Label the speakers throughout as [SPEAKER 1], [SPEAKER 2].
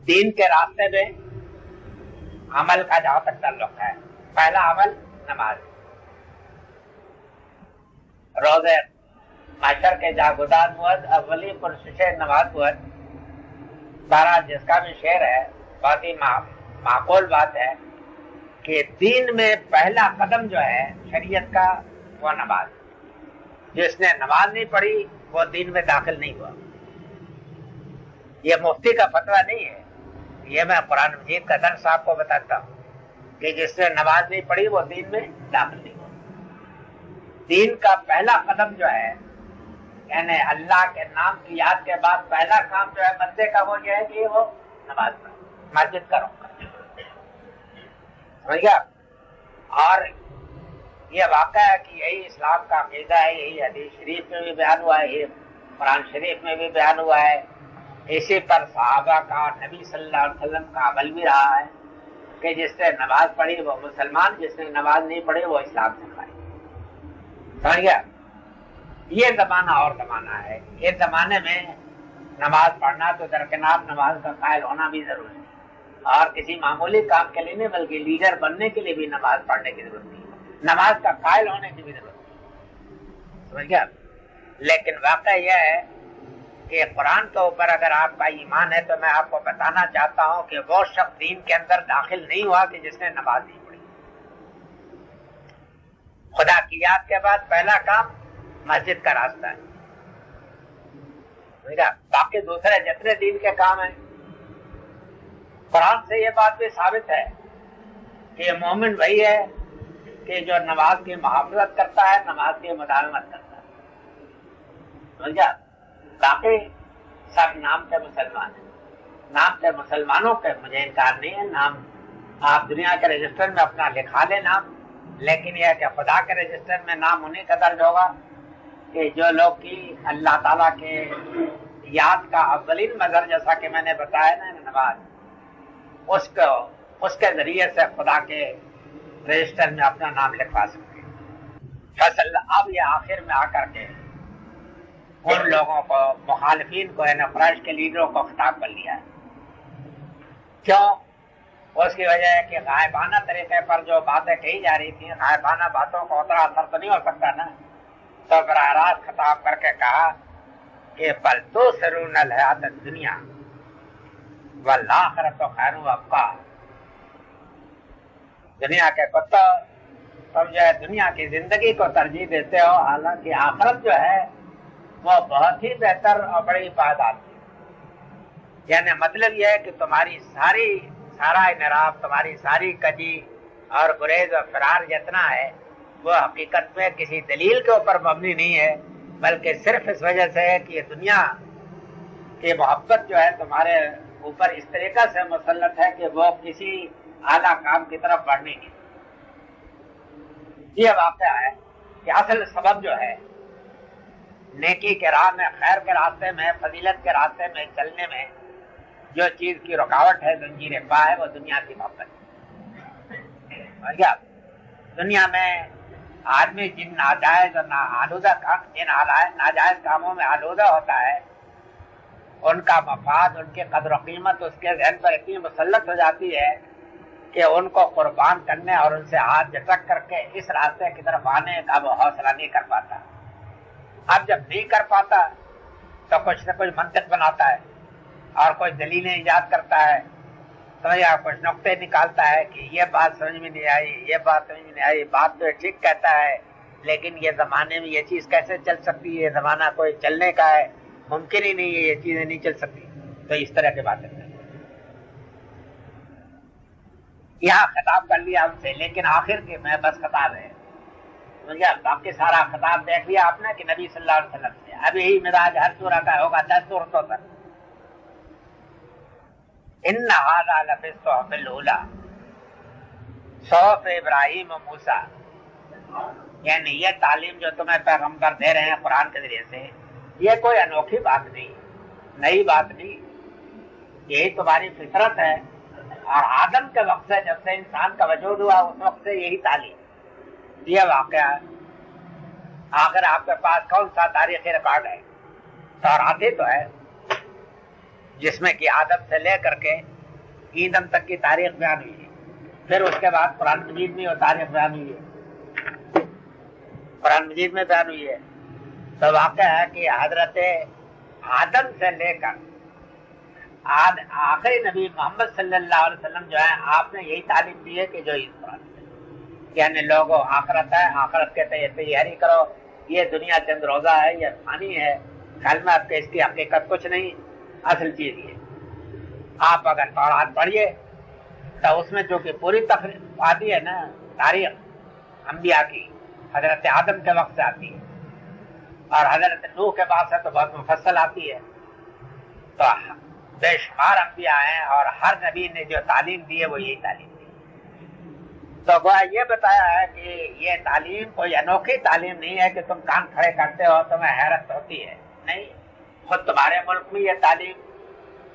[SPEAKER 1] دین کے راستے میں عمل کا جہاں تک تعلق ہے، پہلا عمل نماز، روزے معاشر کے جاگودار بود اولی پرسش نماز بود۔ بہرحال جس کا بھی شعر ہے، بہت ہی معقول بات ہے کہ دین میں پہلا قدم جو ہے شریعت کا وہ نماز، جس نے نماز نہیں پڑھی وہ دین میں داخل نہیں ہوا۔ یہ مفتی کا فتویٰ نہیں ہے، یہ میں قرآن مجید کا درس آپ کو بتاتا ہوں کہ جس نے نماز نہیں پڑھی وہ دین میں داخل نہیں ہوا۔ دین کا پہلا قدم جو ہے، یعنی اللہ کے نام کی یاد کے بعد پہلا کام جو ہے بندے کا وہ یہ ہے کہ وہ نماز پڑھے، مسجد کا رخ کرے، سمجھ گیا؟ اور یہ واقعہ ہے کہ یہی اسلام کا عقیدہ ہے، یہی حدیث شریف میں بھی بیان ہوا ہے، یہ قرآن شریف میں بھی بیان ہوا ہے، اسی پر صحابہ کا نبی صلی اللہ علیہ وسلم کا عمل بھی رہا ہے کہ جس نے نماز پڑھی وہ مسلمان، جس نے نماز نہیں پڑھی وہ اسلام سے خارج۔ سمجھ گیا؟ یہ زمانہ اور زمانہ ہے، اس زمانے میں نماز پڑھنا تو درکنار نماز کا قائل ہونا بھی ضروری ہے، اور کسی معمولی کام کے لیے نہیں بلکہ لیڈر بننے کے لیے بھی نماز پڑھنے کی ضرورت نہیں ہے، نماز کا قائل ہونے کی بھی ضرورت نہیں، سمجھ گیا؟ لیکن واقعہ یہ ہے کہ قرآن کے اوپر اگر آپ کا ایمان ہے تو میں آپ کو بتانا چاہتا ہوں کہ وہ شخص دین کے اندر داخل نہیں ہوا کہ جس نے نماز نہیں پڑھی۔ خدا کی یاد کے بعد پہلا کام مسجد کا راستہ ہے، باقی دوسرے جتنے دین کے کام ہیں قرآن سے یہ بات بھی ثابت ہے کہ مومن وہی ہے کہ جو نماز کی محافظت کرتا ہے، نماز کی مداومت کرتا ہے، سمجھ گیا؟ باقی سب نام کے مسلمان ہیں، نام کے مسلمانوں کے مجھے انکار نہیں ہے، نام آپ دنیا کے رجسٹر میں اپنا لکھا لیں نام، لیکن یہ کہ خدا کے رجسٹر میں نام انہیں کا درج ہوگا کہ جو لوگ کی اللہ تعالیٰ کے یاد کا اولین مظہر جیسا کہ میں نے بتایا نا نماز، اس کے ذریعے سے خدا کے رجسٹر میں اپنا نام لکھوا سکتے ہیں۔ فصل اب یہ آخر میں آ کر کے ان لوگوں کو، مخالفین کو، یعنی قریش کے لیڈروں کو خطاب کر لیا ہے۔ کیوں؟ اس کی وجہ ہے کہ غائبانہ طریقے پر جو باتیں کہی جا رہی تھیں، غائبانہ باتوں کو اتنا اثر تو نہیں ہو سکتا نا، تو براہ راست خطاب کر کے کہا کہ بل تؤثرون الحیات الدنیا والآخرۃ خیر وابقیٰ، دنیا کے کتوں تم جو ہے دنیا کی زندگی کو ترجیح دیتے ہو، حالانکہ آخرت جو ہے وہ بہت ہی بہتر اور بڑی پائیدار تھی۔ یعنی مطلب یہ ہے کہ تمہاری سارا انحراف، تمہاری ساری کجی اور گریز اور فرار جتنا ہے وہ حقیقت میں کسی دلیل کے اوپر مبنی نہیں ہے، بلکہ صرف اس وجہ سے ہے کہ یہ دنیا کی محبت جو ہے تمہارے اوپر اس طریقے سے مسلط ہے کہ وہ کسی اعلیٰ کام کی طرف بڑھنے کی۔ یہ واقعہ ہے کہ اصل سبب جو ہے نیکی کے راہ میں، خیر کے راستے میں، فضیلت کے راستے میں چلنے میں جو چیز کی رکاوٹ ہے، زنجیر پا ہے، وہ دنیا کی محبت ہے۔ دنیا میں آدمی جن ناجائز اور ناجائز کاموں میں آلودہ ہوتا ہے، ان کا مفاد، ان کی قدر و قیمت اس کے ذہن پر اتنی مسلط ہو جاتی ہے کہ ان کو قربان کرنے اور ان سے ہاتھ جھٹک کر کے اس راستے کی طرف آنے کا وہ حوصلہ نہیں کر پاتا۔ اب جب نہیں کر پاتا تو کچھ نہ کچھ منطق بناتا ہے اور کوئی دلیلیں ایجاد کرتا ہے، سمجھا، کچھ نقطے نکالتا ہے کہ یہ بات سمجھ میں نہیں آئی، یہ بات سمجھ میں نہیں آئی، بات تو ٹھیک کہتا ہے لیکن یہ زمانے میں یہ چیز کیسے چل سکتی ہے، زمانہ کوئی چلنے کا ہے، ممکن ہی نہیں ہے، یہ چیزیں نہیں چل سکتی، تو اس طرح کی باتیں کرتے ہیں۔ یہاں خطاب کر لیا ہم سے، لیکن آخر کے میں بس خطاب ہے، سمجھا، باقی سارا خطاب دیکھ لیا آپ نے کہ نبی صلی اللہ علیہ وسلم سے، اب یہی مزاج ہر سورہ کا ہوگا، 10 سورتوں تک۔ ان ھذا لفی الصحف الاولی، صحف ابراہیم و موسیٰ، یعنی یہ تعلیم جو تمہیں پیغمبر دے رہے ہیں قرآن کے ذریعے سے، یہ کوئی انوکھی بات نہیں، نئی بات نہیں، یہی تمہاری فطرت ہے، اور آدم کے وقت سے، جب سے انسان کا وجود ہوا اس وقت سے یہی تعلیم، یہ واقعہ ہے۔ آخر آپ کے پاس کون سا تاریخی ریکارڈ ہے؟ تورات ہی تو ہے، جس میں کہ آدم سے لے کر کے ایندھن تک کی تاریخ بیان ہوئی ہے. پھر اس کے بعد قرآن مجید میں وہ تاریخ بیان ہوئی ہے، قرآن مجید میں بیان ہوئی ہے. تو واقعہ ہے کہ حضرت آدم سے لے کر آخری نبی محمد صلی اللہ علیہ وسلم جو ہے، آپ نے یہی تعلیم دی ہے کہ جو اس قرآن سے، یعنی لوگوں آخرت ہے، آخرت کے تیاری کرو، یہ دنیا چند روزہ ہے، یہ فانی ہے، کلمہ آپ کے اس کی حقیقت کچھ نہیں، اصل چیز یہ. آپ اگر تورات پڑھیے تو اس میں جو کہ پوری تفریح آتی ہے نا، تاریخ انبیاء کی حضرت آدم کے وقت سے آتی ہے، اور حضرت نوح کے بعد سے تو بہت مفصل آتی ہے. تو بے شمار انبیاء ہیں اور ہر نبی نے جو تعلیم دی ہے وہ یہی تعلیم دی. تو گویا یہ بتایا ہے کہ یہ تعلیم کوئی انوکھی تعلیم نہیں ہے کہ تم کان کھڑے کرتے ہو تمہیں حیرت ہوتی ہے، نہیں. خود تمہارے ملک میں یہ تعلیم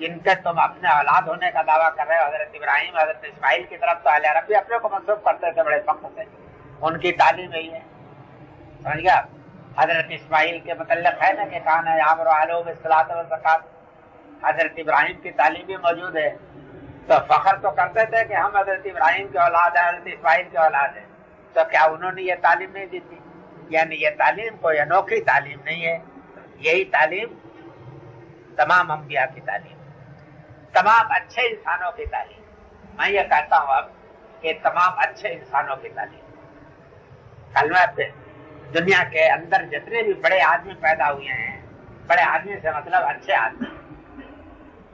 [SPEAKER 1] جن کے تم اپنے اولاد ہونے کا دعویٰ کر رہے ہو، حضرت ابراہیم حضرت اسماعیل کی طرف تو اہل عرب بھی اپنے کو منسوب کرتے تھے بڑے فخر سے، ان کی تعلیم یہی ہے. سمجھ گیا؟ حضرت اسماعیل کے متعلق ہے نا کہ کان ہے یامر اہلہ بالصلاۃ والزکوٰۃ، حضرت ابراہیم کی تعلیم بھی موجود ہے. تو فخر تو کرتے تھے کہ ہم حضرت ابراہیم کے اولاد ہیں، حضرت اسماعیل کے اولاد ہیں. تو کیا انہوں نے یہ تعلیم نہیں دی تھی؟ یعنی یہ تعلیم کوئی انوکھی تعلیم نہیں ہے، یہی تعلیم تمام انبیاء کی تعلیم، تمام اچھے انسانوں کی تعلیم. میں یہ کہتا ہوں اب کہ تمام اچھے انسانوں کی تعلیم. کلمہ پہ دنیا کے اندر جتنے بھی بڑے آدمی پیدا ہوئے ہیں، بڑے آدمی سے مطلب اچھے آدمی،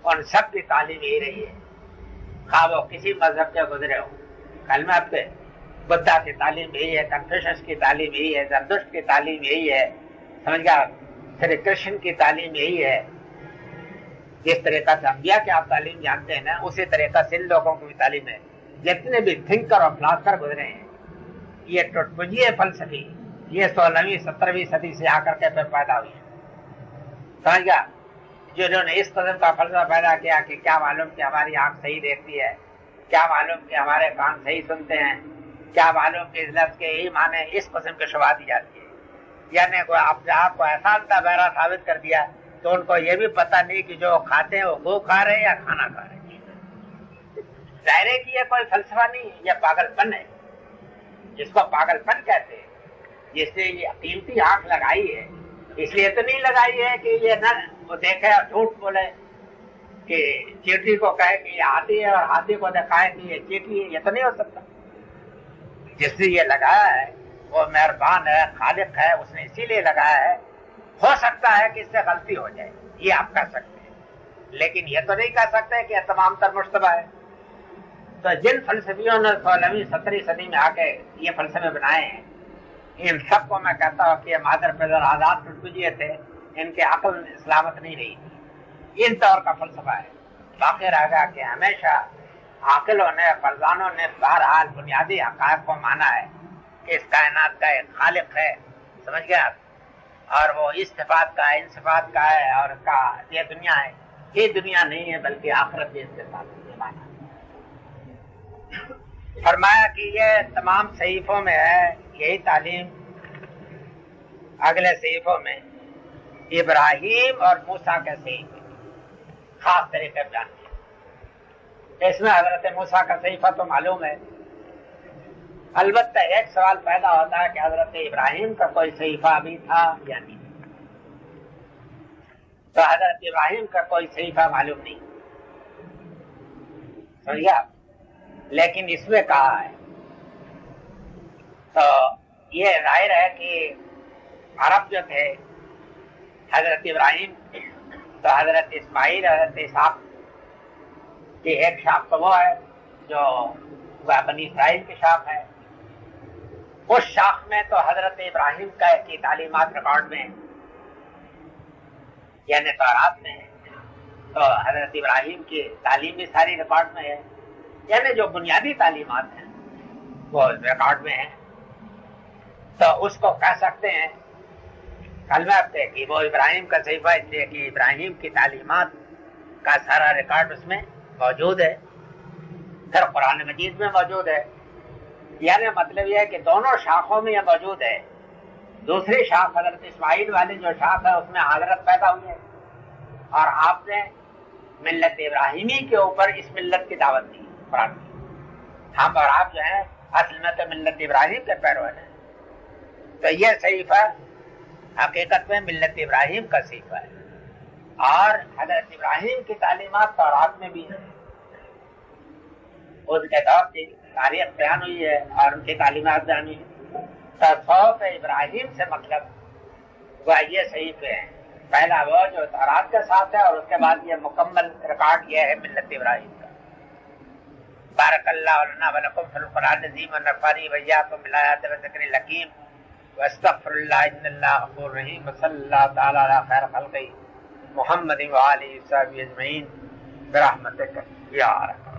[SPEAKER 1] ان سب کی تعلیم یہی رہی ہے، خواہ وہ کسی مذہب کے گزرے ہو. کلمہ پہ بدھا کی تعلیم یہی ہے، کنفیوشس کی تعلیم یہی ہے، زردشت کی تعلیم یہی ہے، سمجھ گیا، شری کرشن کی تعلیم یہی ہے. جس طریقہ سے انبیاء کی آپ تعلیم جانتے ہیں نا، اسی طریقہ سے ان لوگوں کی بھی تعلیم ہے. جتنے بھی تھنکر اور فلاسفر گزرے ہیں، یہ ٹوٹپجی فلسفی یہ 16ویں 17ویں صدی سے آ کر کے پھر پیدا ہوئی ہے. سمجھ گیا؟ جنہوں نے اس قسم کا فلسفہ پیدا کیا کہ کیا معلوم کہ ہماری آنکھ صحیح دیکھتی ہے، کیا معلوم کہ ہمارے کان صحیح سنتے ہیں، کیا معلوم کہ اس لفظ کے یہی معنی، اس قسم کے شبہات دی جاتی ہے. یعنی کوئی اپنے آپ کو ایسا الٹا بہرا ثابت کر دیا تو ان کو یہ بھی پتہ نہیں کہ جو کھاتے ہیں وہ گو کھا رہے ہیں یا کھانا کھا رہے ہیں. ظاہر ہے کہ یہ کوئی فلسفہ نہیں، یہ پاگل پن ہے، جس کو پاگل پن کہتے ہیں. جس نے یہ قیمتی آنکھ لگائی ہے، اس لیے تو نہیں لگائی ہے کہ یہ نہ وہ دیکھے اور جھوٹ بولے، کہ چیٹی کو کہے کہ یہ ہاتھی ہے اور ہاتھی کو دکھائے کہ یہ چیٹی ہے. یہ تو نہیں ہو سکتا. جس نے یہ لگایا ہے وہ مہربان ہے، خالق ہے، اس نے اسی لیے لگایا ہے. ہو سکتا ہے کہ اس سے غلطی ہو جائے، یہ آپ کہہ سکتے ہیں، لیکن یہ تو نہیں کہہ سکتے کہ یہ تمام تر مشتبہ ہے. تو جن فلسفیوں نے 16ویں 17ویں صدی میں آ کے یہ فلسفے بنائے ہیں، ان سب کو میں کہتا ہوں کہ یہ مادر پیدر آزاد ٹوٹپجیے تھے، ان کے عقل سلامت نہیں رہی تھی. ان طور کا فلسفہ ہے. باقی رہ گا کہ ہمیشہ عاقلوں نے، فرزانوں نے بہرحال بنیادی حقائق کو مانا ہے کہ اس کائنات کا ایک خالق ہے، سمجھ گیا، اور وہ اس صفات کا ہے، ان صفات کا ہے، اور اس کا یہ دنیا ہے. یہ دنیا نہیں ہے بلکہ آخرت بھی اس کے ساتھ مانا. فرمایا کہ یہ تمام صحیفوں میں ہے، یہی تعلیم اگلے صحیفوں میں ابراہیم اور موسیٰ کے صحیفے خاص طریقے بیان کیے. اس میں حضرت موسیٰ کا صحیفہ تو معلوم ہے. البتہ ایک سوال پیدا ہوتا ہے کہ حضرت ابراہیم کا کوئی صحیفہ بھی تھا یا نہیں. تو حضرت ابراہیم کا کوئی صحیفہ معلوم نہیں، سمجھا، لیکن اس میں کہا ہے. تو یہ ظاہر ہے کہ عرب جو تھے، حضرت ابراہیم تو حضرت اسماعیل حضرت اسحاق کی ایک شاخ تو وہ ہے جو بنی اسرائیل کی شاخ ہے. اس شاخ میں تو حضرت ابراہیم کی تعلیمات ریکارڈ میں ہیں، یعنی تورات میں ہے. تو حضرت ابراہیم کی تعلیم بھی ساری ریکارڈ میں ہے، یعنی جو بنیادی تعلیمات ہیں وہ ریکارڈ میں ہیں. تو اس کو کہہ سکتے ہیں کلمہ پہ کہ وہ ابراہیم کا صحیفہ، اس لیے کہ ابراہیم کی تعلیمات کا سارا ریکارڈ اس میں موجود ہے. پھر قرآن مجید میں موجود ہے. یعنی مطلب یہ ہے کہ دونوں شاخوں میں یہ موجود ہے. دوسری شاخ حضرت اسماعیل والی جو شاخ ہے اس میں حضرت پیدا ہوئی ہے، اور آپ نے ملت ابراہیمی کے اوپر اس ملت کی دعوت دی قرآن کی. ہم اور آپ جو ہیں اصل میں تو ملت ابراہیم کے پیرو ہیں. تو یہ صحیفہ حقیقت میں ملت ابراہیم کا صحیفہ ہے، اور حضرت ابراہیم کی تعلیمات تورات میں بھی ہیں. اس کے دور کی تاریخ بیان ہوئی ہے اور ان کی تعلیمات بیان ہوئی ہے. تصوف ابراہیم سے مطلب وہ یہ صحیفے ہیں. پہلا وہ جو تورات کے ساتھ ہے، اور اس کے بعد یہ مکمل ریکارڈ یہ ہے ملت ابراہیم کا. بارک اللہ لنا ولکم فی القرآن العظیم ونفعنی وإیاکم بالآیات والذکر الحکیم واستغفر اللہ ان اللہ غفور رحیم وصلی اللہ تعالی علی خیر خلقہ محمد وآلہ وصحبہ اجمعین برحمتک یا ارحم